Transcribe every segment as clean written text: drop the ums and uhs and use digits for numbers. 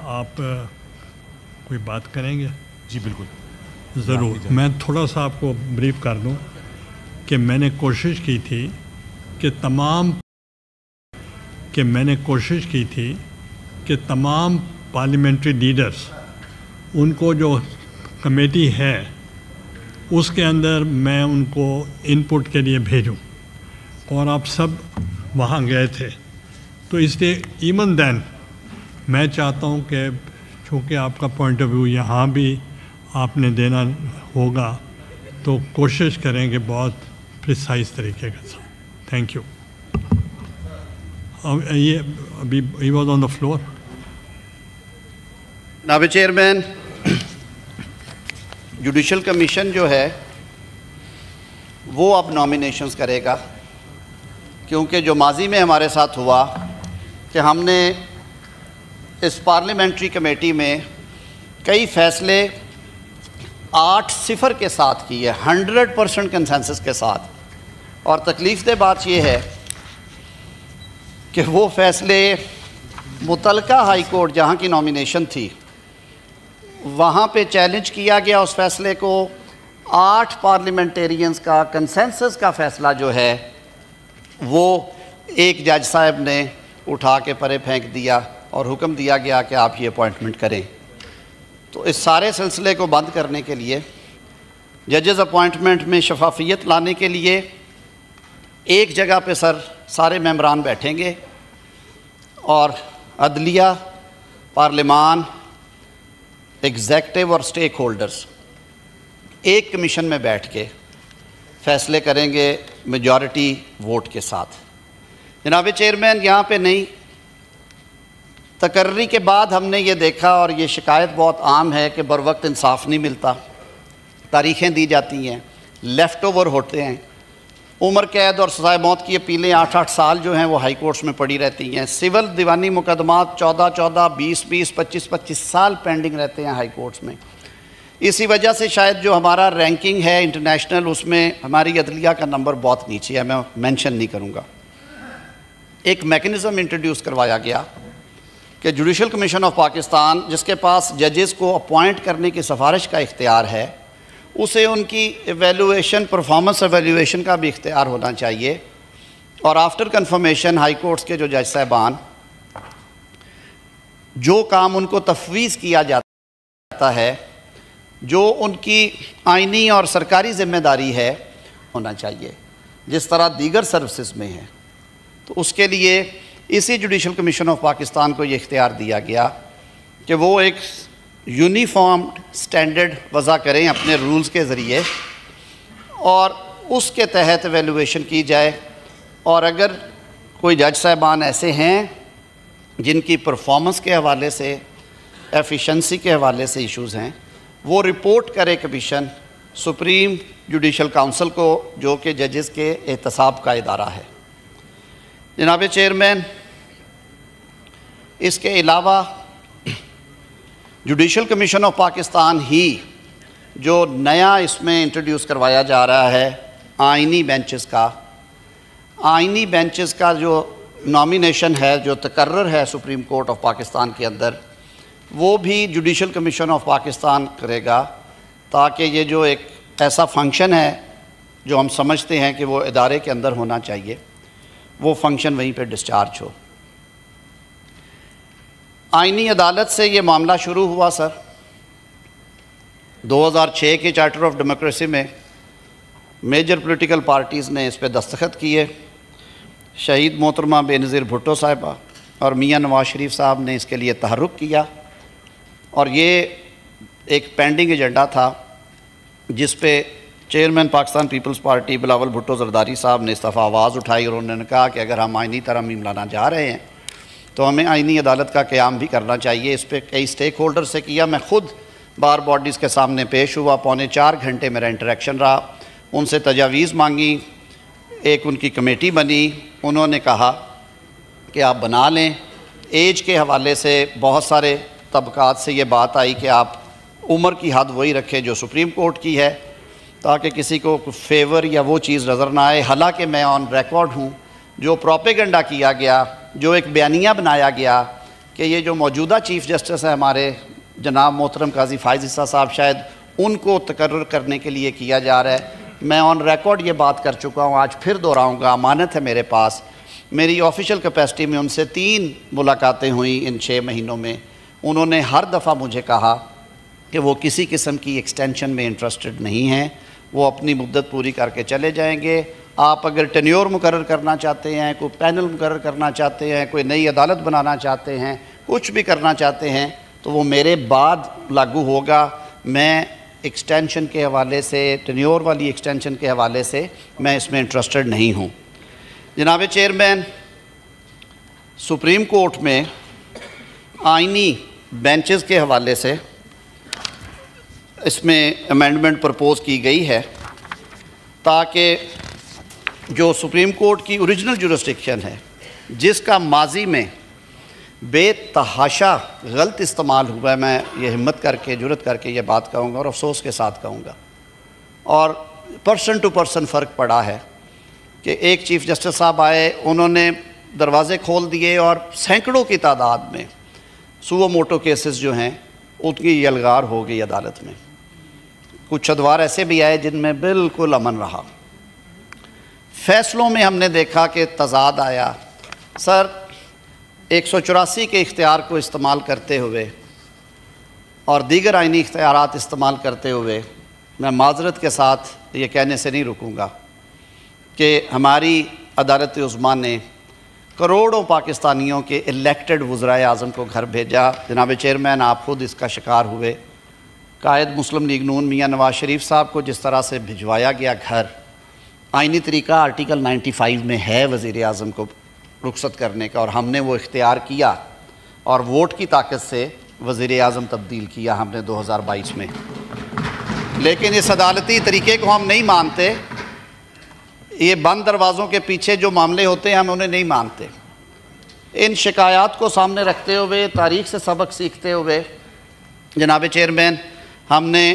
आप कोई बात करेंगे? जी बिल्कुल, ज़रूर। मैं थोड़ा सा आपको ब्रीफ कर दूं कि मैंने कोशिश की थी कि तमाम पार्लियामेंट्री लीडर्स, उनको जो कमेटी है उसके अंदर मैं उनको इनपुट के लिए भेजूं, और आप सब वहाँ गए थे। तो इसलिए इवन देन मैं चाहता हूँ कि चूँकि आपका पॉइंट ऑफ व्यू यहाँ भी आपने देना होगा, तो कोशिश करेंगे बहुत प्रिसाइज तरीके के साथ। Thank you. ये अभी he was on the floor. जनाब चेयरमैन, जुडिशल कमीशन जो है वो अब नॉमिनेशंस करेगा, क्योंकि जो माजी में हमारे साथ हुआ कि हमने इस पार्लियामेंट्री कमेटी में कई फैसले 8-0 के साथ किए, 100% कंसेंसस के साथ। और तकलीफ बात यह है कि वो फैसले मुतलका हाई कोर्ट जहाँ की नॉमिनेशन थी वहाँ पे चैलेंज किया गया उस फैसले को। 8 पार्लियामेंटेरियंस का कंसेंसस का फ़ैसला जो है वो एक जज साहब ने उठा के परे फेंक दिया और हुक्म दिया गया कि आप ये अपॉइंटमेंट करें। तो इस सारे सिलसिले को बंद करने के लिए, जजेस अपॉइंटमेंट में शफाफियत लाने के लिए एक जगह पे सारे मेंबरान बैठेंगे और अदलिया, पार्लिमान, एग्जेक्टिव और स्टेक होल्डर्स एक कमीशन में बैठ के फ़ैसले करेंगे मेजॉरिटी वोट के साथ। जनाब चेयरमैन, यहाँ पे नहीं, तकर्री के बाद हमने ये देखा, और ये शिकायत बहुत आम है कि बर वक्त इंसाफ नहीं मिलता, तारीखें दी जाती हैं, लेफ़्ट ओवर होते हैं, उम्र कैद और सज़ाए मौत की अपीलें 8-8 साल जो हैं वो हाई कोर्ट्स में पड़ी रहती हैं। सिविल दीवानी मुकदमात 14-14, 20-20, 25-25 साल पेंडिंग रहते हैं हाई कोर्ट्स में। इसी वजह से शायद जो हमारा रैंकिंग है इंटरनेशनल, उसमें हमारी अदलिया का नंबर बहुत नीचे है, मैं मेंशन नहीं करूँगा। एक मैकेनिज़्म इंट्रोड्यूस करवाया गया कि जुडिशल कमीशन ऑफ पाकिस्तान, जिसके पास जजेस को अपॉइंट करने की सिफारिश का इख्तियार है, उसे उनकी एवेलुएशन, परफॉर्मेंस एवेलुएशन का भी इख्तियार होना चाहिए। और आफ्टर कन्फर्मेशन हाई कोर्ट्स के जो जज साहबान, जो काम उनको तफवीज़ किया जाता है, जो उनकी आइनी और सरकारी ज़िम्मेदारी है, होना चाहिए जिस तरह दीगर सर्विसेज में है। तो उसके लिए इसी जुडिशल कमीशन ऑफ पाकिस्तान को ये इख्तियार दिया गया कि वो एक यूनिफॉर्म स्टैंडर्ड वज़ा करें अपने रूल्स के ज़रिए, और उसके तहत एवेलुएशन की जाए। और अगर कोई जज साहबान ऐसे हैं जिनकी परफॉर्मेंस के हवाले से, एफिशिएंसी के हवाले से इश्यूज़ हैं, वो रिपोर्ट करे कमीशन सुप्रीम जुडिशल काउंसिल को, जो कि जजेस के एहतसाब का इदारा है। जनाब चेयरमैन, इसके अलावा जुडिशल कमीशन ऑफ पाकिस्तान ही जो नया इसमें इंट्रोड्यूस करवाया जा रहा है आइनी बेंचेस का जो नॉमिनेशन है, जो तकर्रर है सुप्रीम कोर्ट ऑफ पाकिस्तान के अंदर, वो भी जुडिशल कमीशन ऑफ पाकिस्तान करेगा, ताकि ये जो एक ऐसा फंक्शन है जो हम समझते हैं कि वो इदारे के अंदर होना चाहिए, वो फंक्शन वहीं पे डिस्चार्ज हो। आइनी अदालत से ये मामला शुरू हुआ सर 2006 के चार्टर ऑफ डेमोक्रेसी में। मेजर पॉलिटिकल पार्टीज़ ने इस पर दस्तखत किए। शहीद मोहतरमा बेनज़ीर भुट्टो साहिबा और मियाँ नवाज शरीफ साहब ने इसके लिए तहर्रुक किया, और ये एक पेंडिंग एजेंडा था जिस पे चेयरमैन पाकिस्तान पीपल्स पार्टी बिलावल भुट्टो जरदारी साहब ने इस दफ़ा आवाज़ उठाई, और उन्होंने कहा कि अगर हम आइनी तरमीम लाना जा रहे हैं तो हमें आइनी अदालत का क़याम भी करना चाहिए। इस पर कई स्टेक होल्डर से किया, मैं ख़ुद बार बॉडीज़ के सामने पेश हुआ, 3.25 घंटे मेरा इंटरेक्शन रहा, उनसे तजावीज़ मांगी, एक उनकी कमेटी बनी, उन्होंने कहा कि आप बना लें। एज के हवाले से बहुत सारे तबकात से ये बात आई कि आप उम्र की हद वही रखें जो सुप्रीम कोर्ट की है, ताकि किसी को फेवर या वो चीज़ नज़र ना आए। हालांकि मैं ऑन रिकॉर्ड हूँ, जो प्रोपेगेंडा किया गया, जो एक बयानिया बनाया गया कि ये जो मौजूदा चीफ़ जस्टिस है हमारे जनाब मोहतरम काजी फ़ाइज़ ईसा साहब, शायद उनको तकर्रुर करने के लिए किया जा रहा है। मैं ऑन रिकॉर्ड ये बात कर चुका हूँ, आज फिर दोहराऊँगा, अमानत है मेरे पास। मेरी ऑफिशियल कैपेसिटी में उनसे 3 मुलाकातें हुई इन 6 महीनों में। उन्होंने हर दफ़ा मुझे कहा कि वो किसी किस्म की एक्सटेंशन में इंटरेस्टेड नहीं हैं, वो अपनी मुद्दत पूरी करके चले जाएंगे। आप अगर टेन्योर मुकर्रर करना चाहते हैं, कोई पैनल मुकर्रर करना चाहते हैं, कोई नई अदालत बनाना चाहते हैं, कुछ भी करना चाहते हैं, तो वो मेरे बाद लागू होगा। मैं एक्सटेंशन के हवाले से, टेन्योर वाली एक्सटेंशन के हवाले से मैं इसमें इंटरेस्टेड नहीं हूँ। जनाब चेयरमैन, सुप्रीम कोर्ट में आइनी बेंचेस के हवाले से इसमें अमेंडमेंट प्रपोज़ की गई है ताकि जो सुप्रीम कोर्ट की ओरिजिनल जुरिस्डिक्शन है, जिसका माजी में बेतहाशा गलत इस्तेमाल हुआ है, मैं ये हिम्मत करके जुरत करके ये बात कहूँगा और अफसोस के साथ कहूँगा, और पर्सन टू पर्सन फ़र्क पड़ा है कि एक चीफ़ जस्टिस साहब आए, उन्होंने दरवाज़े खोल दिए और सैकड़ों की तादाद में सुओ मोटो केसेस जो हैं उनकी यलगार हो गई अदालत में। कुछ अदवार ऐसे भी आए जिनमें बिल्कुल अमन रहा। फ़ैसलों में हमने देखा कि तज़ाद आया। सर, 184 के इख्तियार को इस्तेमाल करते हुए और दीगर आइनी इख्तियारात इस्तेमाल करते हुए मैं माज़रत के साथ ये कहने से नहीं रुकूँगा कि हमारी अदालत उज़्मा ने करोड़ों पाकिस्तानियों के इलेक्टेड वज़राए आज़म को घर भेजा। जनाब चेयरमैन, आप खुद इसका शिकार हुए। कायद मुस्लिम लीग नून मियाँ नवाज़ शरीफ साहब को जिस तरह से भिजवाया गया घर, आइनी तरीका आर्टिकल 95 में है वज़ीर आज़म को रुखसत करने का, और हमने वो इख्तियार किया और वोट की ताकत से वज़ीर आज़म तब्दील किया हमने 2022 में। लेकिन इस अदालती तरीके को हम नहीं मानते। ये बंद दरवाज़ों के पीछे जो मामले होते हैं हम उन्हें नहीं मानते। इन शिकायत को सामने रखते हुए, तारीख़ से सबक सीखते हुए, जनाब चेयरमैन, हमने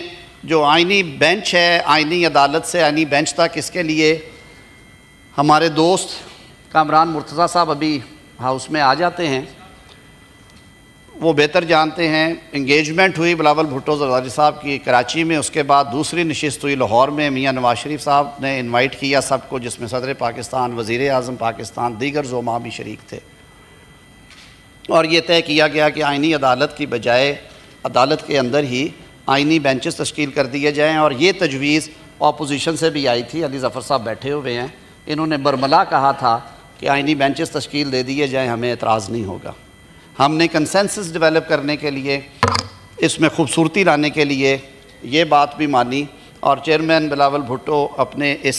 जो आइनी बेंच है, आइनी अदालत से आइनी बेंच तक, इसके लिए हमारे दोस्त कामरान मुर्तज़ा साहब अभी हाउस में आ जाते हैं, वो बेहतर जानते हैं। इंगेजमेंट हुई बिलावल भुट्टो ज़रदारी साहब की कराची में, उसके बाद दूसरी नशिस्त हुई लाहौर में। मियाँ नवाज़ शरीफ साहब ने इनवाइट किया सबको, जिसमें सदर पाकिस्तान, वज़ीर आज़म पाकिस्तान, दीगर ज़ोमा भी शरीक थे, और ये तय किया गया कि आइनी अदालत की बजाय अदालत के अंदर ही आइनी बेंचेस तश्कील कर दिए जाएँ। और ये तजवीज़ अपोजिशन से भी आई थी, अली ज़फ़र साहब बैठे हुए हैं, इन्होंने बरमला कहा था कि आइनी बेंचेस तश्कील दे दिए जाएँ, हमें एतराज़ नहीं होगा। हमने कंसेंसस डेवलप करने के लिए, इसमें खूबसूरती लाने के लिए ये बात भी मानी, और चेयरमैन बिलावल भुट्टो अपने इस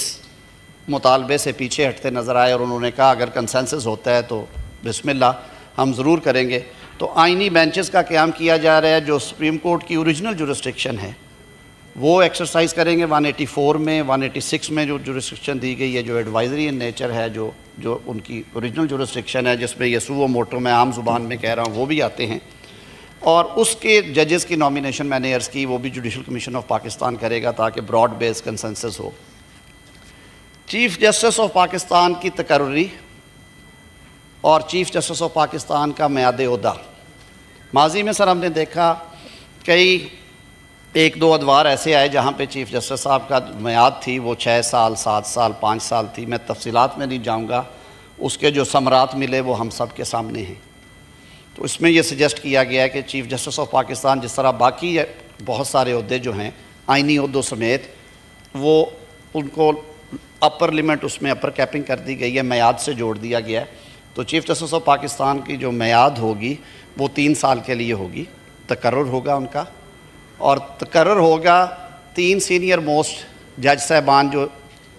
मुतालबे से पीछे हटते नज़र आए और उन्होंने कहा अगर कंसेंसस होता है तो बिस्मिल्लाह, हम ज़रूर करेंगे। तो आइनी बेंचेस का क़याम किया जा रहा है। जो सुप्रीम कोर्ट की ओरिजिनल जुरिस्डिक्शन है वो एक्सरसाइज करेंगे। 184 में, 186 में जो जुरिस्डिक्शन दी गई है, जो एडवाइजरी इन नेचर है, जो उनकी ओरिजिनल जुरिस्डिक्शन है, जिसमें ये सुओ मोटो में आम ज़ुबान में कह रहा हूँ, वो भी आते हैं। और उसके जजेस की नॉमिनेशन मैंने अर्ज़ की, वो भी जुडिशल कमीशन ऑफ पाकिस्तान करेगा ताकि ब्रॉड बेस कंसेंसस हो। चीफ़ जस्टिस ऑफ पाकिस्तान की तकर्री और चीफ़ जस्टिस ऑफ पाकिस्तान का म्याद ओहदा, माजी में सर हमने देखा कई 1-2 अदवार ऐसे आए जहाँ पे चीफ़ जस्टिस साहब का म्याद थी वो 6 साल, 7 साल, 5 साल थी। मैं तफसीलात में नहीं जाऊँगा, उसके जो समरात मिले वो हम सब के सामने हैं। तो इसमें यह सजेस्ट किया गया है कि चीफ़ जस्टिस ऑफ पाकिस्तान, जिस तरह बाकी बहुत सारे ओहदे जो हैं आइनी ओहदों समेत, वो उनको अपर लिमिट, उसमें अपर कैपिंग कर दी गई है, म्याद से जोड़ दिया गया है। तो चीफ़ जस्टिस ऑफ पाकिस्तान की जो म्याद होगी वो 3 साल के लिए होगी, तकर्रुर होगा उनका, और तकर्रुर होगा 3 सीनियर मोस्ट जज साहबान जो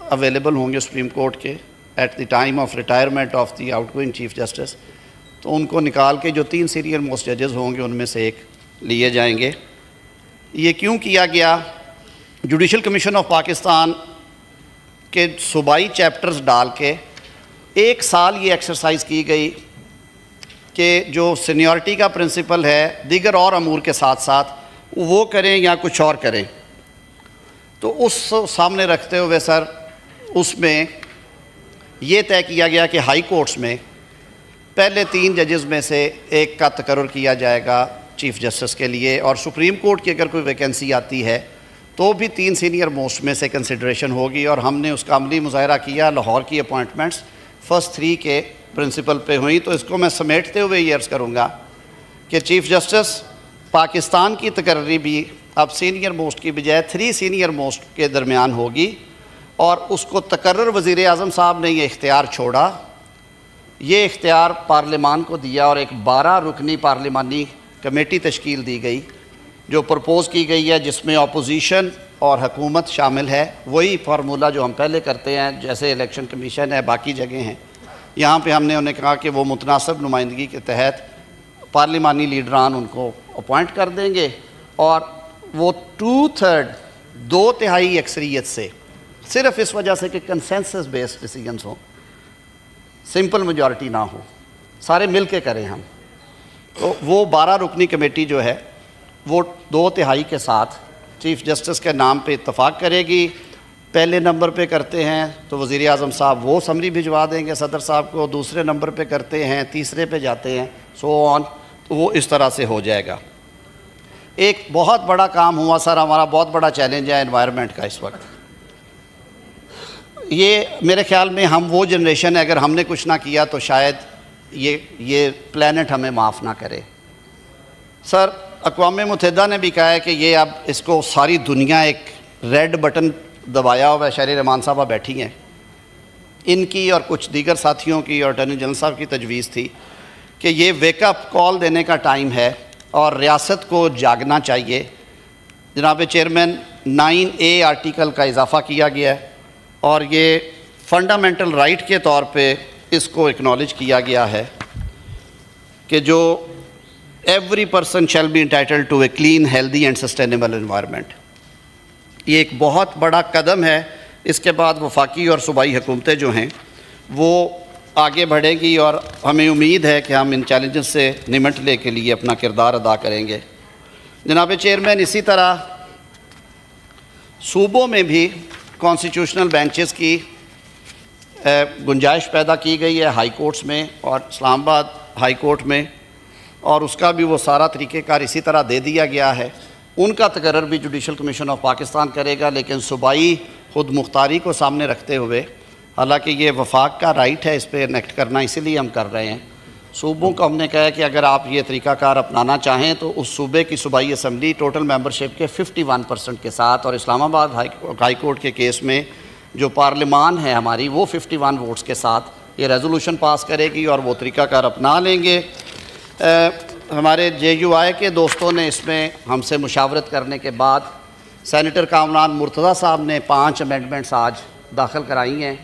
अवेलेबल होंगे सुप्रीम कोर्ट के at the time of retirement of the outgoing chief justice. तो उनको निकाल के जो 3 सीनियर मोस्ट जजेस होंगे उनमें से एक लिए जाएंगे। ये क्यों किया गया? जुडिशल कमीशन ऑफ पाकिस्तान के सूबाई चैप्टर्स डाल के 1 साल ये एक्सरसाइज की गई कि जो सीनियरिटी का प्रिंसिपल है दीगर और अमूर के साथ साथ वो करें या कुछ और करें। तो उस सामने रखते हुए सर उसमें ये तय किया गया कि हाई कोर्ट्स में पहले 3 जजेस में से एक का तकर्रुर किया जाएगा चीफ़ जस्टिस के लिए, और सुप्रीम कोर्ट की अगर कोई वैकेंसी आती है तो भी 3 सीनियर मोस्ट में से कंसिडरेशन होगी। और हमने उसका अमली मुज़ाहरा किया। लाहौर की अपॉइंटमेंट्स फर्स्ट 3 के प्रिंसिपल पे हुई। तो इसको मैं समेटते हुए ये अर्ज़ करूँगा कि चीफ़ जस्टिस पाकिस्तान की तकर्री भी अब सीनियर मोस्ट की बजाय 3 सीनियर मोस्ट के दरमियान होगी, और उसको तकर्रर वज़ीर आज़म साहब ने ये इख्तियार छोड़ा। ये इख्तियार पार्लिमान को दिया और एक 12 रुकनी पार्लिमानी कमेटी तश्कील दी गई जो प्रपोज़ की गई है, जिसमें अपोजिशन और हुकूमत शामिल है। वही फार्मूला जो हम पहले करते हैं, जैसे इलेक्शन कमीशन है, बाकी जगह हैं। यहाँ पे हमने उन्हें कहा कि वो मुतनासिब नुमाइंदगी के तहत पार्लिमानी लीडरान उनको अपॉइंट कर देंगे, और वो 2/3 2/3 अक्सरियत से, सिर्फ इस वजह से कि कंसेंसस बेस्ड डिसीजंस हों, सिंपल मेजॉरिटी ना हो, सारे मिल के करें हम, तो वो 12 रुकनी कमेटी जो है वो 2/3 के साथ चीफ़ जस्टिस के नाम पे इत्तफाक करेगी। पहले नंबर पे करते हैं तो वज़ीर आज़म साहब वो समरी भिजवा देंगे सदर साहब को, दूसरे नंबर पे करते हैं, तीसरे पे जाते हैं, सो ऑन, तो वो इस तरह से हो जाएगा। एक बहुत बड़ा काम हुआ सर, हमारा बहुत बड़ा चैलेंज है एनवायरनमेंट का इस वक्त। ये मेरे ख्याल में हम वो जनरेशन है, अगर हमने कुछ ना किया तो शायद ये प्लैनेट हमें माफ़ ना करे। सर अक़वाम मुत्तहिदा ने भी कहा है कि ये अब इसको सारी दुनिया एक रेड बटन दबाया हुआ है। शहरी रहमान साहबा बैठी हैं, इनकी और कुछ दीगर साथियों की और अटॉर्नी जनरल साहब की तजवीज़ थी कि ये वेकअप कॉल देने का टाइम है और रियासत को जागना चाहिए। जनाब चेयरमैन 9A आर्टिकल का इजाफ़ा किया गया है और ये फंडामेंटल राइट के तौर पे इसको एक्नॉलेज किया गया है कि जो every person shall be entitled to a clean, healthy and sustainable environment. ये एक बहुत बड़ा कदम है। इसके बाद वफाकी और सूबाई हुकूमतें जो हैं वो आगे बढ़ेंगी और हमें उम्मीद है कि हम इन चैलेंजेस से निमटने के लिए अपना किरदार अदा करेंगे। जनाब चेयरमैन, इसी तरह सूबों में भी कॉन्स्टिट्यूशनल बेंचेस की गुंजाइश पैदा की गई है हाई कोर्ट्स में और इस्लामाबाद हाई कोर्ट में, और उसका भी वो सारा तरीक़ेकार इसी तरह दे दिया गया है। उनका तकर्रर भी जुडिशल कमीशन ऑफ पाकिस्तान करेगा, लेकिन सूबाई खुद मुख्तारी को सामने रखते हुए, हालांकि ये वफाक का राइट है इस पर इनेक्ट करना, इसीलिए हम कर रहे हैं। सूबों को हमने कहा है कि अगर आप ये तरीक़ाकार अपनाना चाहें तो उस सूबे की सूबाई असम्बली टोटल मेंबरशिप के 51% के साथ, और इस्लामाबाद हाई कोर्ट के केस में जो पार्लिमान है हमारी वो 51 वोट्स के साथ ये रेजोल्यूशन पास करेगी और वो तरीक़ाकार अपना लेंगे। हमारे JUI के दोस्तों ने इसमें हमसे मुशावरत करने के बाद सेनेटर कामरान मुर्तज़ा साहब ने 5 अमेंडमेंट्स आज दाखिल कराई हैं,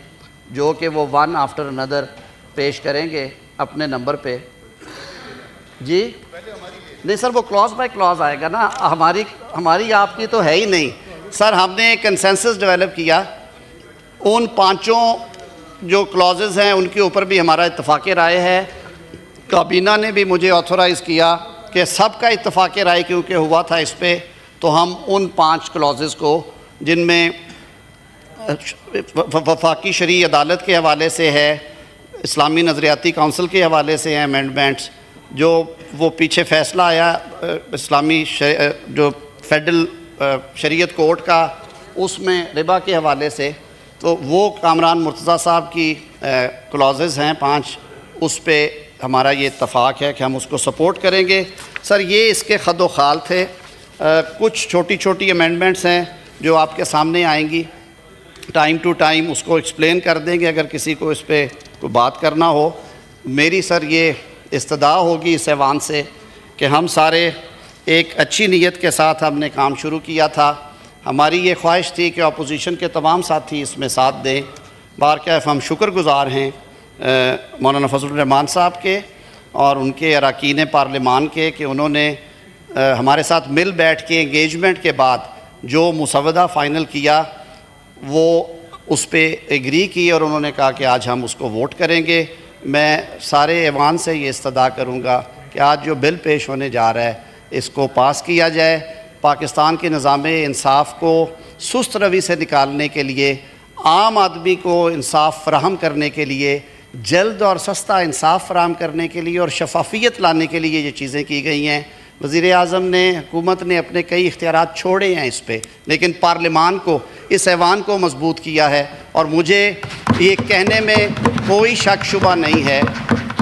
जो कि वो वन आफ्टर अनदर पेश करेंगे अपने नंबर पे। जी नहीं सर, वो क्लॉज बाय क्लॉज आएगा ना, हमारी आपकी तो है ही नहीं सर। हमने एक कंसेंसस डेवलप किया, उन 5 जो क्लॉजेस हैं उनके ऊपर भी हमारा इत्तफाक़ राय है। काबीना ने भी मुझे ऑथोराइज़ किया कि सबका इत्तफाक़ राय क्योंकि हुआ था इस पर, तो हम उन 5 क्लॉजेस को जिनमें वफाकी शरई अदालत के हवाले से है, इस्लामी नज़रियाती काउंसिल के हवाले से हैं अमेंडमेंट्स, जो वो पीछे फ़ैसला आया इस्लामी जो फेडरल शरीयत कोर्ट का, उसमें रिबा के हवाले से, तो वो कामरान मुर्तज़ा साहब की क्लॉजेस हैं 5, उस पर हमारा ये इत्तफ़ाक़ है कि हम उसको सपोर्ट करेंगे। सर ये इसके खद व खाल थे। कुछ छोटी छोटी अमेंडमेंट्स हैं जो आपके सामने आएंगी, टाइम टू टाइम उसको एक्सप्लेन कर देंगे अगर किसी को इस पर कोई बात करना हो। मेरी सर ये इस्तदा होगी इस ऐवान से कि हम सारे एक अच्छी नीयत के साथ हमने काम शुरू किया था। हमारी ये ख्वाहिश थी कि अपोजिशन के तमाम साथी इसमें साथ दें। बारकैफ हम शुक्रगुज़ार हैं मौलाना फजलुर रहमान साहब के और उनके अरकान पार्लिमान के कि उन्होंने हमारे साथ मिल बैठ के एंगेजमेंट के बाद जो मुसवदा फ़ाइनल किया वो उस पर एग्री की और उन्होंने कहा कि आज हम उसको वोट करेंगे। मैं सारे ऐवान से ये इस्तदा करूँगा कि आज जो बिल पेश होने जा रहा है इसको पास किया जाए। पाकिस्तान के निज़ामे इंसाफ को सुस्त रवि से निकालने के लिए, आम आदमी को इंसाफ फराहम करने के लिए जल्द और सस्ता इंसाफ फराम करने के लिए और शफाफियत लाने के लिए ये चीज़ें की गई हैं। वज़ीर आज़म ने, हुकूमत ने अपने कई इख्तियारात छोड़े हैं इस पर, लेकिन पार्लिमान को, इस ऐवान को मजबूत किया है। और मुझे ये कहने में कोई शक शुबा नहीं है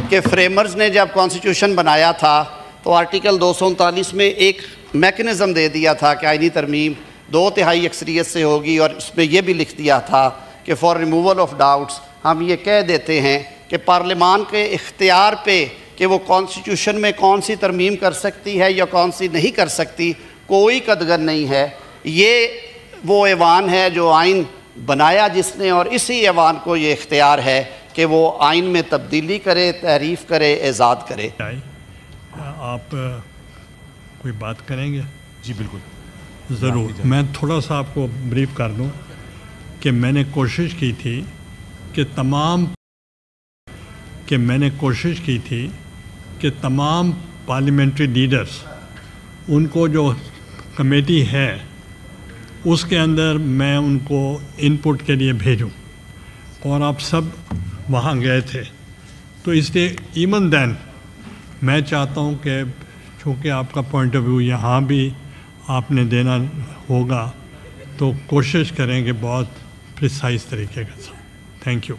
कि फ्रेमर्स ने जब कॉन्स्टिट्यूशन बनाया था तो आर्टिकल 239 में एक मेकनिज़म दे दिया था कि आइनी तरमीम 2/3 अक्सरियत से होगी, और इसमें यह भी लिख दिया था कि फॉर रिमूवल ऑफ डाउट्स हम ये कह देते हैं कि पार्लिमान के इख्तियार पे कि वो कॉन्स्टिट्यूशन में कौन सी तरमीम कर सकती है या कौन सी नहीं कर सकती, कोई कदगन नहीं है। ये वो ऐवान है जो आइन बनाया जिसने, और इसी ऐवान को ये इख्तियार है कि वो आइन में तब्दीली करे, तहरीफ करे, एजाद करे। आप कोई बात करेंगे? जी बिल्कुल, ज़रूर। मैं थोड़ा सा आपको ब्रीफ कर दूं कि मैंने कोशिश की थी कि तमाम पार्लियामेंट्री लीडर्स, उनको जो कमेटी है उसके अंदर मैं उनको इनपुट के लिए भेजूं, और आप सब वहाँ गए थे। तो इसलिए इवन देन मैं चाहता हूँ कि चूँकि आपका पॉइंट ऑफ व्यू यहाँ भी आपने देना होगा, तो कोशिश करेंगे बहुत प्रिसाइज तरीके के साथ। Thank you.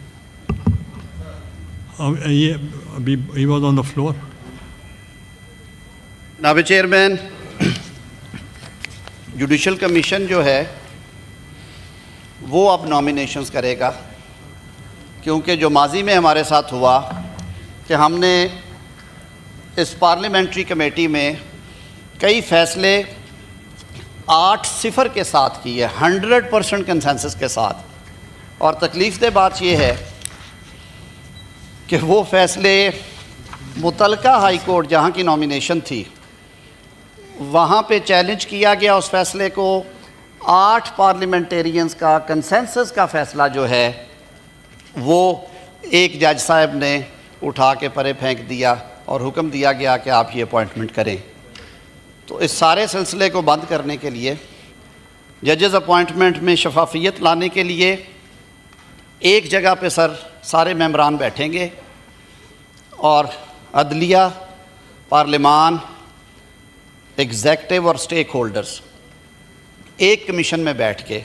ये अभी he was on the floor. जनाब चेयरमैन, जुडिशल कमीशन जो है वो अब नॉमिनेशंस करेगा, क्योंकि जो माजी में हमारे साथ हुआ कि हमने इस पार्लियामेंट्री कमेटी में कई फ़ैसले 8-0 के साथ किए, 100% कंसेंसस के साथ। और तकलीफ़ दे बात यह है कि वो फ़ैसले मुतलका हाई कोर्ट जहाँ की नॉमिनेशन थी वहाँ पे चैलेंज किया गया। उस फ़ैसले को 8 पार्लियामेंटेरियंस का कंसेंसस का फ़ैसला जो है वो एक जज साहब ने उठा के परे फेंक दिया और हुक्म दिया गया कि आप ये अपॉइंटमेंट करें। तो इस सारे सिलसिले को बंद करने के लिए, जजेस अपॉइंटमेंट में शफाफियत लाने के लिए एक जगह पे सारे मेंबरान बैठेंगे और अदलिया, पार्लिमान, एग्जेक्टिव और स्टेक होल्डर्स एक कमीशन में बैठ के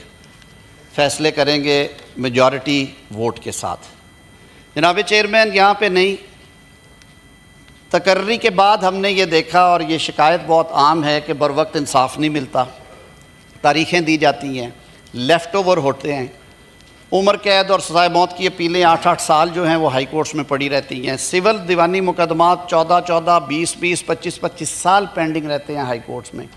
फ़ैसले करेंगे मेजॉरिटी वोट के साथ। जनाब चेयरमैन, यहाँ पे नहीं, तकर्री के बाद हमने ये देखा, और ये शिकायत बहुत आम है कि बर वक्त इंसाफ नहीं मिलता, तारीखें दी जाती हैं, लेफ़्ट ओवर होते हैं, उम्र कैद और सज़ाए मौत की अपीलें 8-8 साल जो हैं वो हाई कोर्ट्स में पड़ी रहती हैं, सिविल दीवानी मुकदमात 14-14, 20-20, 25-25 साल पेंडिंग रहते हैं हाई कोर्ट्स में।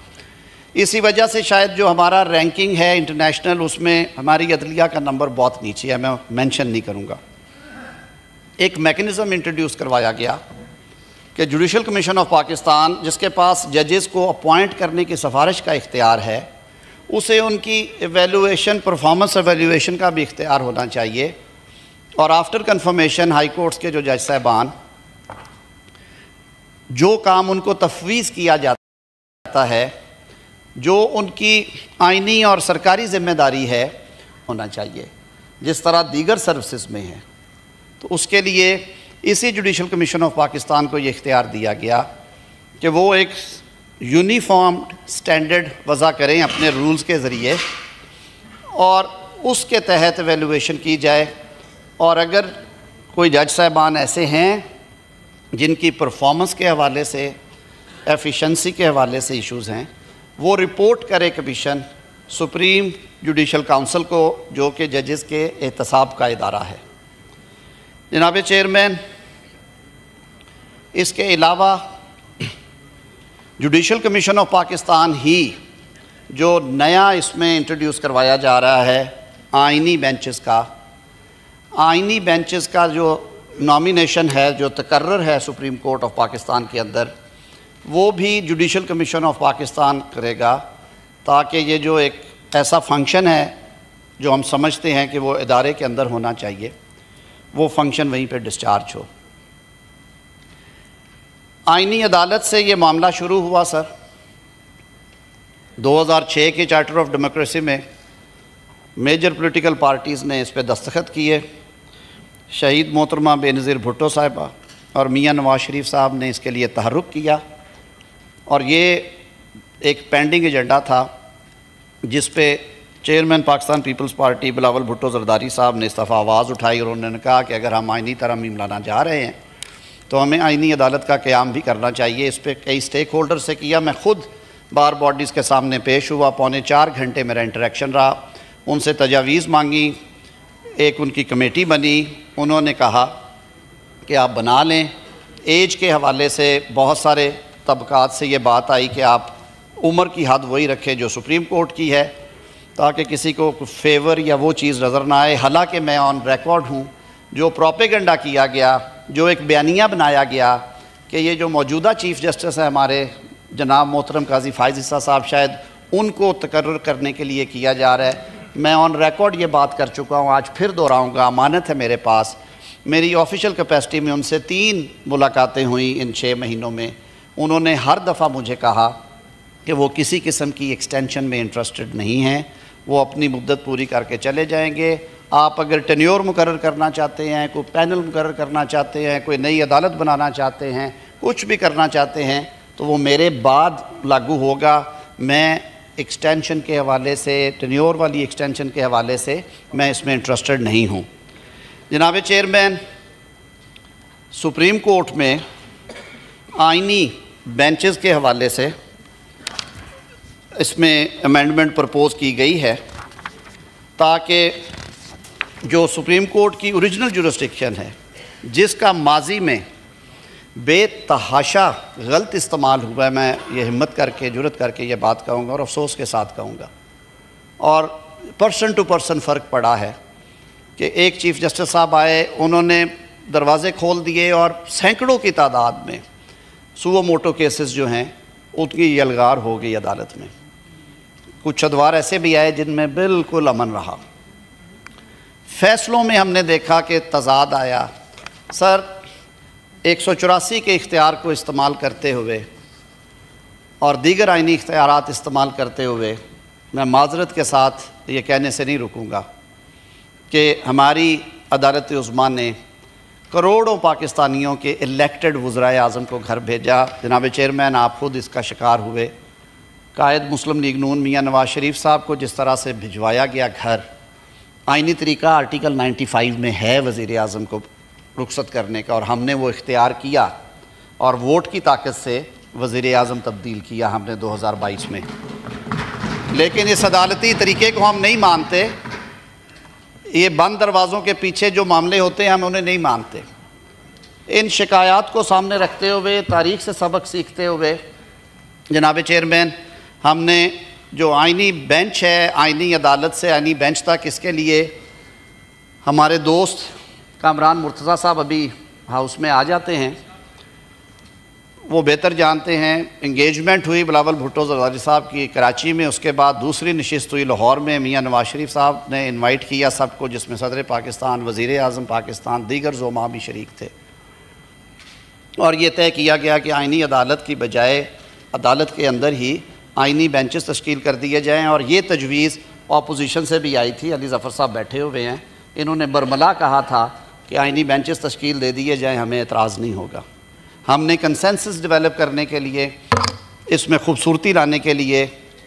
इसी वजह से शायद जो हमारा रैंकिंग है इंटरनेशनल, उसमें हमारी अदलिया का नंबर बहुत नीचे है, मैं मेंशन नहीं करूँगा। एक मैकेनिज़्म इंट्रोड्यूस करवाया गया कि जुडिशल कमीशन ऑफ पाकिस्तान, जिसके पास जजेस को अपॉइंट करने की सिफारिश का इख्तियार है, उसे उनकी एवेलुएशन, परफॉर्मेंस एवेलुएशन का भी इख्तियार होना चाहिए। और आफ्टर कन्फर्मेशन हाई कोर्ट्स के जो जज साहबान, जो काम उनको तफवीज़ किया जाता है, जो उनकी आइनी और सरकारी ज़िम्मेदारी है, होना चाहिए, जिस तरह दीगर सर्विसेज में है। तो उसके लिए इसी जुडिशल कमीशन ऑफ पाकिस्तान को ये इख्तियार दिया गया कि वो एक यूनिफॉर्म स्टैंडर्ड वज़ा करें अपने रूल्स के ज़रिए, और उसके तहत एवेलुएशन की जाए। और अगर कोई जज साहबान ऐसे हैं जिनकी परफॉर्मेंस के हवाले से, एफिशिएंसी के हवाले से इश्यूज़ हैं, वो रिपोर्ट करे कमीशन सुप्रीम जुडिशल काउंसिल को, जो कि जजेस के एहतसाब का इदारा है। जनाब चेयरमैन, इसके अलावा जुडिशल कमीशन ऑफ पाकिस्तान ही जो नया इसमें इंट्रोड्यूस करवाया जा रहा है आइनी बेंचेस का जो नॉमिनेशन है, जो तकर्रर है सुप्रीम कोर्ट ऑफ पाकिस्तान के अंदर, वो भी जुडिशल कमीशन ऑफ पाकिस्तान करेगा, ताकि ये जो एक ऐसा फंक्शन है जो हम समझते हैं कि वो इदारे के अंदर होना चाहिए, वो फंक्शन वहीं पे डिस्चार्ज हो। आइनी अदालत से ये मामला शुरू हुआ सर 2006 के चार्टर ऑफ डेमोक्रेसी में। मेजर पॉलिटिकल पार्टीज़ ने इस पर दस्तखत किए शहीद मोहतरमा बेनज़ीर भुट्टो साहिबा और मियाँ नवाज़ शरीफ साहब ने इसके लिए तहर्रुक किया और ये एक पेंडिंग एजेंडा था जिस पे चेयरमैन पाकिस्तान पीपल्स पार्टी बिलावल भुट्टो जरदारी साहब ने इस दफ़ा आवाज़ उठाई और उन्होंने कहा कि अगर हम आइनी तरमीम लाना जा रहे हैं तो हमें आइनी अदालत का क़याम भी करना चाहिए। इस पर कई स्टेक होल्डर से किया, मैं ख़ुद बार बॉडीज़ के सामने पेश हुआ, 3.25 घंटे मेरा इंटरेक्शन रहा, उनसे तजावीज़ मांगी, एक उनकी कमेटी बनी, उन्होंने कहा कि आप बना लें। एज के हवाले से बहुत सारे तबकात से ये बात आई कि आप उम्र की हद वही रखें जो सुप्रीम कोर्ट की है ताकि किसी को फेवर या वो चीज़ नज़र ना आए। हालांकि मैं ऑन रिकॉर्ड हूँ, जो प्रोपेगेंडा किया गया, जो एक बयानिया बनाया गया कि ये जो मौजूदा चीफ़ जस्टिस है हमारे जनाब मोहतरम काजी फ़ाइज़ ईसा साहब, शायद उनको तकर्रुर करने के लिए किया जा रहा है। मैं ऑन रिकॉर्ड ये बात कर चुका हूँ, आज फिर दोहराऊँगा, अमानत है मेरे पास। मेरी ऑफिशियल कैपेसिटी में उनसे 3 मुलाकातें हुई इन 6 महीनों में। उन्होंने हर दफ़ा मुझे कहा कि वो किसी किस्म की एक्सटेंशन में इंटरेस्टेड नहीं हैं, वो अपनी मुद्दत पूरी करके चले जाएंगे। आप अगर टेन्योर मुकर्रर करना चाहते हैं, कोई पैनल मुकर्रर करना चाहते हैं, कोई नई अदालत बनाना चाहते हैं, कुछ भी करना चाहते हैं तो वो मेरे बाद लागू होगा। मैं एक्सटेंशन के हवाले से, टेन्योर वाली एक्सटेंशन के हवाले से मैं इसमें इंटरेस्टेड नहीं हूँ। जनाब चेयरमैन, सुप्रीम कोर्ट में आइनी बेंचेस के हवाले से इसमें अमेंडमेंट प्रपोज़ की गई है ताकि जो सुप्रीम कोर्ट की ओरिजिनल जुरिस्डिक्शन है, जिसका माजी में बेतहाशा गलत इस्तेमाल हुआ है, मैं ये हिम्मत करके, जुरत करके ये बात कहूँगा और अफसोस के साथ कहूँगा, और पर्सन टू पर्सन फ़र्क पड़ा है कि एक चीफ़ जस्टिस साहब आए, उन्होंने दरवाज़े खोल दिए और सैकड़ों की तादाद में सुओ मोटो केसेस जो हैं उनकी यलगार हो गई अदालत में। कुछ अदवार ऐसे भी आए जिनमें बिल्कुल अमन रहा। फ़ैसलों में हमने देखा कि तज़ाद आया। सर, 184 के इख्तियार को इस्तेमाल करते हुए और दीगर आइनी इख्तियारात इस्तेमाल करते हुए मैं माज़रत के साथ ये कहने से नहीं रुकूँगा कि हमारी अदालत उज़्मा ने करोड़ों पाकिस्तानियों के इलेक्टेड वज़राए आज़म को घर भेजा। जनाब चेयरमैन, आप ख़ुद इसका शिकार हुए। कायद मुस्लिम लीग नून मियाँ नवाज़ शरीफ साहब को जिस तरह से भिजवाया गया घर, आइनी तरीका आर्टिकल 95 में है वज़ीर आज़म को रुखसत करने का, और हमने वो इख्तियार किया और वोट की ताकत से वज़ीर आज़म तब्दील किया हमने 2022 में। लेकिन इस अदालती तरीके को हम नहीं मानते। ये बंद दरवाज़ों के पीछे जो मामले होते हैं हम उन्हें नहीं मानते। इन शिकायत को सामने रखते हुए, तारीख़ से सबक सीखते हुए, जनाब चेयरमैन, हमने जो आइनी बेंच है, आइनी अदालत से आइनी बेंच तक, इसके लिए हमारे दोस्त कामरान मुर्तज़ा साहब अभी हाउस में आ जाते हैं, वो बेहतर जानते हैं। इंगेजमेंट हुई बिलावल भुट्टो जरदारी साहब की कराची में, उसके बाद दूसरी नशिस्त हुई लाहौर में। मियाँ नवाज़ शरीफ साहब ने इनवाइट किया सबको, जिसमें सदर पाकिस्तान, वज़ीर आज़म पाकिस्तान, दीगर ज़ोमा भी शरीक थे, और ये तय किया गया कि आइनी अदालत की बजाय अदालत के अंदर ही आइनी बेंचेस तश्कील कर दिए जाएँ। और ये तजवीज़ अपोजिशन से भी आई थी, अली ज़फ़र साहब बैठे हुए हैं, इन्होंने बरमला कहा था कि आइनी बेंचेस तश्कील दे दिए जाएँ, हमें एतराज़ नहीं होगा। हमने कंसेंसस डेवलप करने के लिए, इसमें खूबसूरती लाने के लिए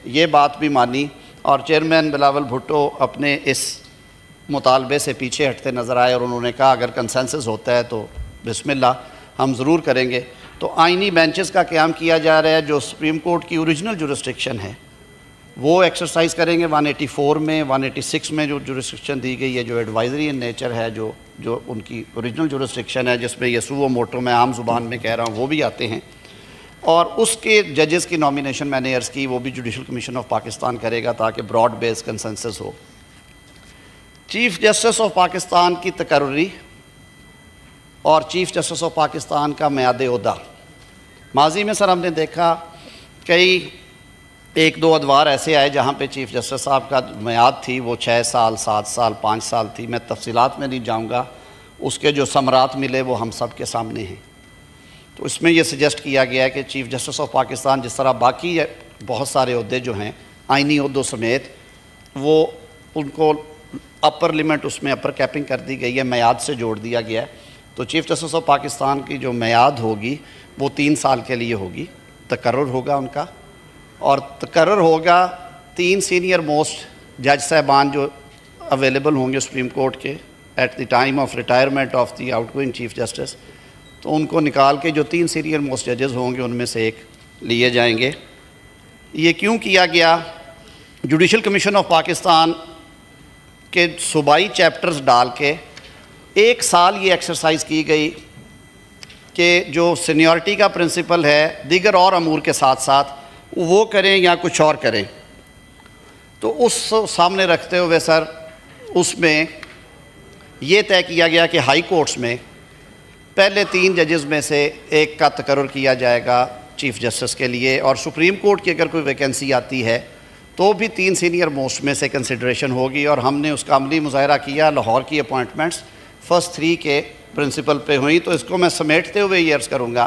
ये बात भी मानी, और चेयरमैन बिलावल भुट्टो अपने इस मुतालबे से पीछे हटते नज़र आए और उन्होंने कहा अगर कंसेंसस होता है तो बिस्मिल्लाह, हम ज़रूर करेंगे। तो आइनी बेंचेस का क़याम किया जा रहा है। जो सुप्रीम कोर्ट की ओरिजिनल जुरिस्डिक्शन है वो एक्सरसाइज करेंगे। 184 में, 186 में जो जुरिस्डिक्शन दी गई है, जो एडवाइजरी इन नेचर है, जो उनकी ओरिजिनल जुरिस्डिक्शन है, जिसमें ये सुओ मोटो मैं आम ज़ुबान में कह रहा हूँ, वो भी आते हैं। और उसके जजेस की नॉमिनेशन मैंने अर्ज़ की, वो भी जुडिशल कमीशन ऑफ पाकिस्तान करेगा ताकि ब्रॉड बेस कंसेंसस हो। चीफ़ जस्टिस ऑफ पाकिस्तान की तकर्री और चीफ़ जस्टिस ऑफ पाकिस्तान का म्याद ओहदा, माजी में सर हमने देखा कई 1-2 अदवार ऐसे आए जहाँ पे चीफ़ जस्टिस साहब का म्याद थी वो 6 साल, 7 साल, 5 साल थी। मैं तफसीलात में नहीं जाऊँगा, उसके जो समरात मिले वो हम सब के सामने हैं। तो इसमें यह सजेस्ट किया गया है कि चीफ़ जस्टिस ऑफ पाकिस्तान, जिस तरह बाकी बहुत सारे ओहदे जो हैं आइनी ओहदों समेत, वो उनको अपर लिमिट उसमें अपर कैपिंग कर दी गई है, मियाद से जोड़ दिया गया है। तो चीफ़ जस्टिस ऑफ पाकिस्तान की जो मियाद होगी वो 3 साल के लिए होगी, तकर्रुर होगा उनका, और तकर्रुर होगा 3 सीनियर मोस्ट जज साहबान जो अवेलेबल होंगे सुप्रीम कोर्ट के at the time of retirement of the outgoing chief justice. तो उनको निकाल के जो 3 सीनियर मोस्ट जजेस होंगे उनमें से एक लिए जाएंगे। ये क्यों किया गया? जुडिशल कमीशन ऑफ पाकिस्तान के सूबाई चैप्टर्स डाल के 1 साल ये एक्सरसाइज की गई कि जो सीनियरिटी का प्रिंसिपल है दीगर और अमूर के साथ साथ वो करें या कुछ और करें। तो उस सामने रखते हुए सर उसमें ये तय किया गया कि हाई कोर्ट्स में पहले 3 जजेस में से एक का तकर्रुर किया जाएगा चीफ़ जस्टिस के लिए, और सुप्रीम कोर्ट की अगर कोई वैकेंसी आती है तो भी 3 सीनियर मोस्ट में से कंसिडरेशन होगी। और हमने उसका अमली मुज़ाहरा किया। लाहौर की अपॉइंटमेंट्स फर्स्ट 3 के प्रिंसिपल पे हुई। तो इसको मैं समेटते हुए ये अर्ज़ करूँगा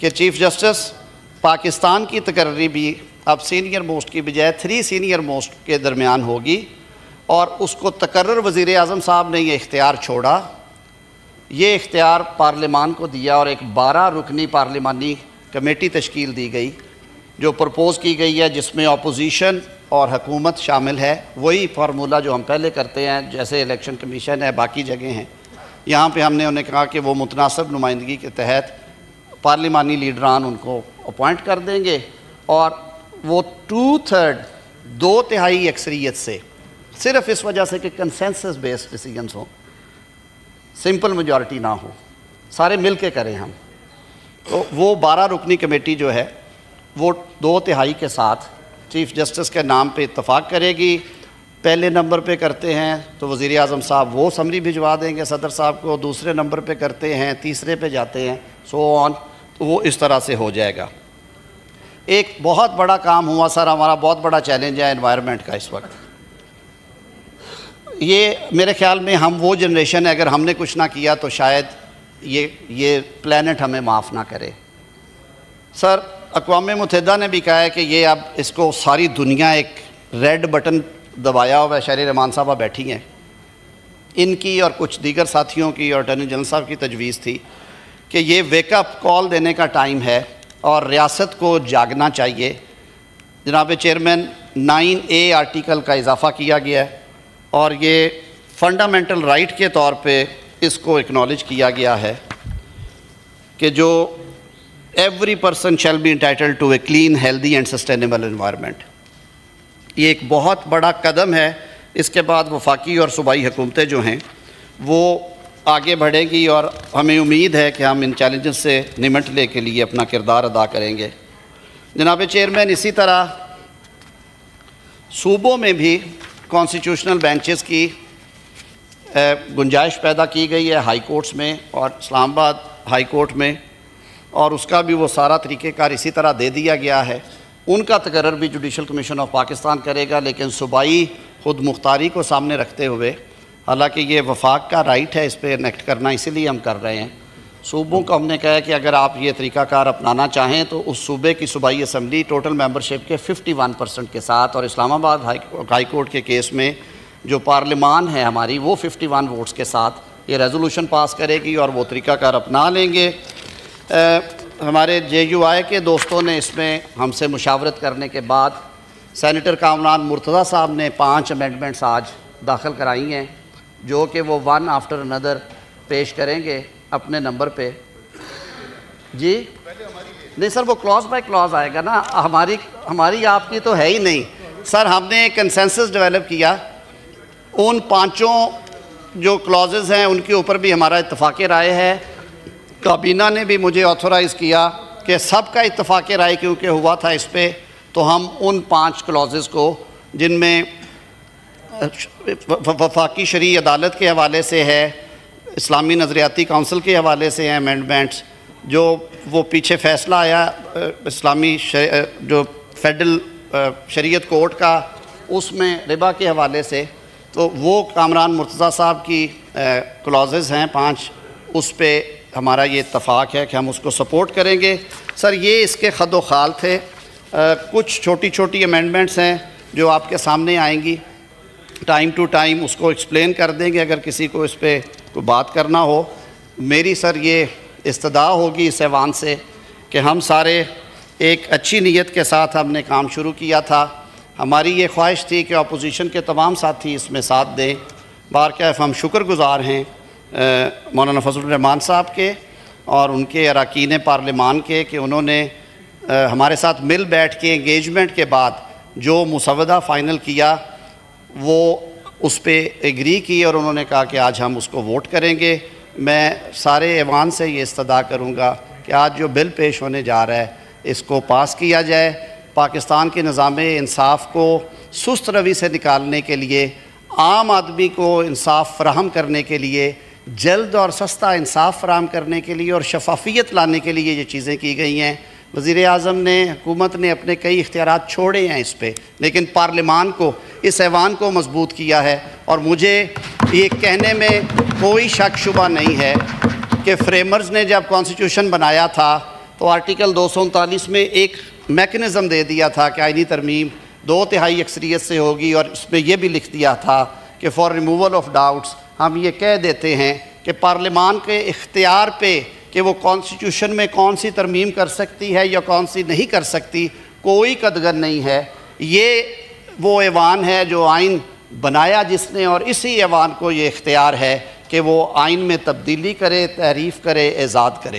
कि चीफ़ जस्टिस पाकिस्तान की तकर्री भी अब सीनियर मोस्ट की बजाय 3 सीनियर मोस्ट के दरमियान होगी, और उसको तकर्रर वज़ीर आज़म साहब ने ये इख्तियार छोड़ा, ये इख्तियार पार्लिमान को दिया, और एक 12 रुकनी पार्लिमानी कमेटी तश्कील दी गई जो प्रपोज़ की गई है, जिसमें अपोजिशन और हुकूमत शामिल है। वही फार्मूला जो हम पहले करते हैं, जैसे इलेक्शन कमीशन है, बाकी जगह हैं। यहाँ पे हमने उन्हें कहा कि वो मुतनासिब नुमाइंदगी के तहत पार्लिमानी लीडरान उनको अपॉइंट कर देंगे, और वो 2/3 2/3 अक्सरियत से, सिर्फ इस वजह से कि कंसेंसस बेस्ड डिसीजंस हों, सिंपल मेजॉरिटी ना हो, सारे मिल के करें हम। तो वो 12 रुकनी कमेटी जो है वो 2/3 के साथ चीफ़ जस्टिस के नाम पे इत्तफाक करेगी। पहले नंबर पे करते हैं तो वज़ीर आज़म साहब वो समरी भिजवा देंगे सदर साहब को, दूसरे नंबर पे करते हैं, तीसरे पे जाते हैं, सो ऑन। तो वो इस तरह से हो जाएगा। एक बहुत बड़ा काम हुआ सर, हमारा बहुत बड़ा चैलेंज है एनवायरनमेंट का इस वक्त। ये मेरे ख्याल में हम वो जनरेशन है, अगर हमने कुछ ना किया तो शायद ये प्लेनेट हमें माफ़ ना करे। सर अक़वाम मुत्तहिदा ने भी कहा है कि ये अब इसको सारी दुनिया एक रेड बटन दबाया हुआ है। शहरी रहमान साहबा बैठी हैं, इनकी और कुछ दीगर साथियों की और अटॉर्नी जनरल साहब की तजवीज़ थी कि ये वेकअप कॉल देने का टाइम है और रियासत को जागना चाहिए। जनाब चेयरमैन 9A आर्टिकल का इजाफ़ा किया गया है, और ये फंडामेंटल राइट के तौर पे इसको एक्नॉलेज किया गया है कि जो every person shall be entitled to a clean, healthy and sustainable environment. ये एक बहुत बड़ा कदम है। इसके बाद वफाकी और सूबाई हुकूमतें जो हैं वो आगे बढ़ेंगी, और हमें उम्मीद है कि हम इन चैलेंजेस से निमटने के लिए अपना किरदार अदा करेंगे। जनाब चेयरमैन, इसी तरह सूबों में भी कॉन्स्टिट्यूशनल बेंचेस की गुंजाइश पैदा की गई है हाई कोर्ट्स में और इस्लामाबाद हाई कोर्ट में, और उसका भी वो सारा तरीक़ेकार इसी तरह दे दिया गया है। उनका तकर्रर भी जुडिशल कमीशन ऑफ पाकिस्तान करेगा, लेकिन सूबाई खुद मुख्तारी को सामने रखते हुए। हालांकि ये वफाक का राइट है इस पर इनेक्ट करना, इसीलिए हम कर रहे हैं। सूबों को हमने कहा है कि अगर आप ये तरीक़ाकार अपनाना चाहें तो उस सूबे की सूबाई असम्बली टोटल मेंबरशिप के 51% के साथ, और इस्लामाबाद हाई कोर्ट के केस में जो पार्लिमान है हमारी वो 51 वोट्स के साथ ये रेजोल्यूशन पास करेगी, और वो तरीक़ाकार अपना लेंगे। हमारे JUI के दोस्तों ने इसमें हमसे मुशावरत करने के बाद सेनेटर कामरान मुर्तज़ा साहब ने 5 अमेंडमेंट्स आज दाखिल कराई हैं, जो कि वो वन आफ्टर अनदर पेश करेंगे अपने नंबर पे। जी नहीं सर, वो क्लॉज बाय क्लॉज आएगा ना, हमारी आपकी तो है ही नहीं सर। हमने कंसेंसस डेवलप किया, उन 5 जो क्लॉजेज़ हैं उनके ऊपर भी हमारा इत्तफाक़ राय है। काबीना ने भी मुझे ऑथोराइज़ किया कि सबका इत्तफाक़ राय क्योंकि हुआ था इस पर, तो हम उन 5 क्लॉजेज़ को जिनमें वफाकी शरई अदालत के हवाले से है, इस्लामी नज़रियाती काउंसिल के हवाले से हैं अमेंडमेंट्स, जो वो पीछे फ़ैसला आया इस्लामी जो फेडरल शरीयत कोर्ट का, उसमें रिबा के हवाले से, तो वो कामरान मुर्तज़ा साहब की क्लॉजेज़ हैं 5, उस पर हमारा ये इत्तफ़ाक़ है कि हम उसको सपोर्ट करेंगे। सर ये इसके खद व खाल थे। कुछ छोटी छोटी अमेंडमेंट्स हैं जो आपके सामने आएंगी। टाइम टू टाइम उसको एक्सप्लेन कर देंगे अगर किसी को इस पर कोई बात करना हो। मेरी सर ये इस्तदा होगी इस ऐवान से कि हम सारे एक अच्छी नीयत के साथ हमने काम शुरू किया था। हमारी ये ख्वाहिश थी कि अपोजिशन के तमाम साथी इसमें साथ दें। बारकैफ़ हम शुक्रगुज़ार हैं मौलाना फजलुर रहमान साहब के और उनके अरकान पार्लिमान के कि उन्होंने हमारे साथ मिल बैठ के एंगेजमेंट के बाद जो मुसवदा फ़ाइनल किया वो उस पर एग्री की और उन्होंने कहा कि आज हम उसको वोट करेंगे। मैं सारे ऐवान से ये इस्तदा करूँगा कि आज जो बिल पेश होने जा रहा है इसको पास किया जाए। पाकिस्तान के निज़ाम इंसाफ को सुस्त रवि से निकालने के लिए, आम आदमी को इंसाफ फराहम करने के लिए, जल्द और सस्ता इंसाफ फराहम करने के लिए और शफाफियत लाने के लिए ये चीज़ें की गई हैं। वज़ीर आज़म ने, हुकूमत ने अपने कई इख्तियारात छोड़े हैं इस पर, लेकिन पार्लिमान को, इस ऐवान को मजबूत किया है। और मुझे ये कहने में कोई शक शुबा नहीं है कि फ्रेमर्स ने जब कॉन्स्टिट्यूशन बनाया था तो आर्टिकल 239 में एक मेकनिज़म दे दिया था कि आइनी तरमीम 2/3 अक्सरियत से होगी और इसमें यह भी लिख दिया था कि फॉर रिमूवल ऑफ डाउट्स हम ये कह देते हैं कि पार्लिमान के इख्तियार पे कि वो कॉन्स्टिट्यूशन में कौन सी तरमीम कर सकती है या कौन सी नहीं कर सकती, कोई कदगन नहीं है। ये वो ऐवान है जो आइन बनाया जिसने, और इसी ऐवान को ये इख्तियार है कि वो आइन में तब्दीली करे, तहरीफ़ करे, एजाद करे।